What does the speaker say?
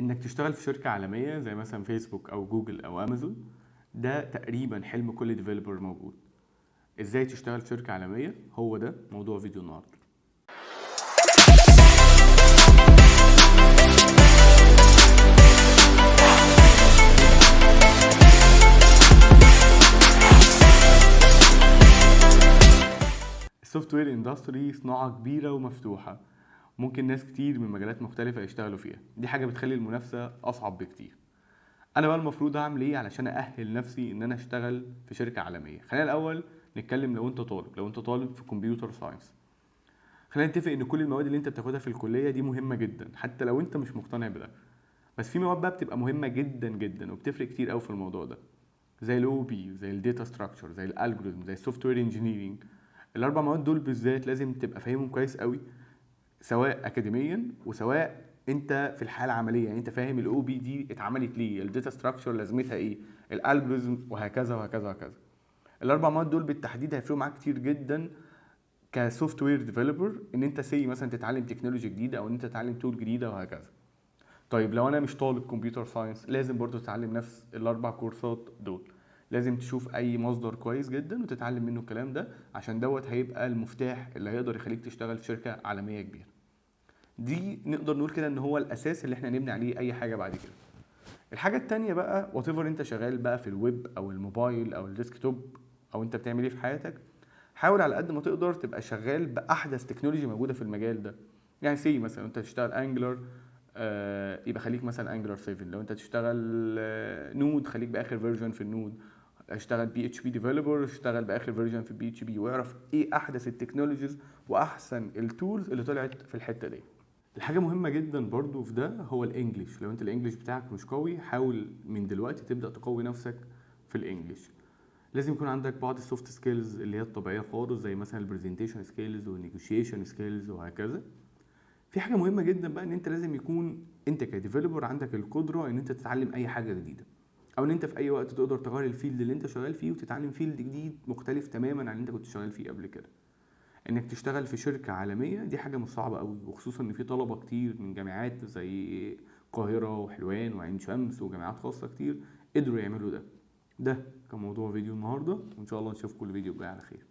انك تشتغل في شركة عالمية زي مثلا فيسبوك او جوجل او امازون، ده تقريبا حلم كل ديفلوبر موجود. ازاي تشتغل في شركة عالمية؟ هو ده موضوع فيديو النهاردة. السوفت وير اندستري صناعة كبيرة ومفتوحة، ممكن ناس كتير من مجالات مختلفة يشتغلوا فيها. دي حاجة بتخلي المنافسة أصعب بكتير. أنا بقى المفروض أعمل إيه علشان أأهل نفسي إن أنا أشتغل في شركة عالمية؟ خلينا الأول نتكلم لو أنت طالب في كمبيوتر ساينس. خلينا نتفق إن كل المواد اللي أنت بتاخدها في الكلية دي مهمة جدا، حتى لو أنت مش مقتنع بده. بس في مواد بقى بتبقى مهمة جدا جدا وبتفرق كتير قوي في الموضوع ده، زي الاو بي، زي الداتا ستراكشر، زي الالجوريزم، زي السوفت وير انجينيرنج. الاربع مواد دول بالذات لازم تبقى فاهمهم كويس قوي، سواء اكاديميا وسواء انت في الحاله العمليه. يعني انت فاهم الاو بي دي اتعملت ليه، الداتا ستراكشر لازمتها ايه، الالجوريزم، وهكذا وهكذا وهكذا. الاربع مواد دول بالتحديد هيفرقوا معاك كتير جدا كسوفت وير ديفلوبر، ان انت مثلا تتعلم تكنولوجي جديده او ان انت تتعلم تول جديده وهكذا. طيب لو انا مش طالب كمبيوتر ساينس، لازم برضو تتعلم نفس الاربع كورسات دول. لازم تشوف اي مصدر كويس جدا وتتعلم منه الكلام ده، عشان دوت هيبقى المفتاح اللي هيقدر يخليك تشتغل في شركة عالمية كبيرة. دي نقدر نقول كده ان هو الاساس اللي احنا نبني عليه اي حاجة بعد كده. الحاجة التانية بقى وات ايفر انت شغال بقى في الويب او الموبايل او الديسكتوب، او انت بتعمل ايه في حياتك، حاول على قد ما تقدر تبقى شغال باحدث تكنولوجي موجودة في المجال ده. يعني مثلا انت تشتغل انجلر، يبقى خليك مثلا انجلر 7. لو انت تشتغل نود، خليك باخر فيرجن في النود. اشتغل بي اتش بي ديفلوبر، اشتغل باخر فيرجن في البي اتش بي، واعرف ايه احدث التكنولوجيز واحسن التولز اللي طلعت في الحته دي. الحاجه مهمه جدا برضو في ده هو الانجليش. لو انت الانجليش بتاعك مش قوي، حاول من دلوقتي تبدا تقوي نفسك في الانجليش. لازم يكون عندك بعض السوفت سكيلز اللي هي الطبيعيه خالص، زي مثلا البرزنتيشن سكيلز والنيجوشيشن سكيلز وهكذا. في حاجه مهمه جدا بقى، ان انت لازم يكون انت كديفلوبر عندك القدره ان انت تتعلم اي حاجه جديده، او ان انت في اي وقت تقدر تغير الفيلد اللي انت شغال فيه وتتعلم فيلد جديد مختلف تماما عن اللي انت كنت شغال فيه قبل كده. انك تشتغل في شركه عالميه دي حاجه مش صعبه قوي، وخصوصا ان في طلبه كتير من جامعات زي القاهره وحلوان وعين شمس وجامعات خاصه كتير قدروا يعملوا ده. ده كان موضوع فيديو النهارده، وان شاء الله نشوفكم الفيديو الجاي على خير.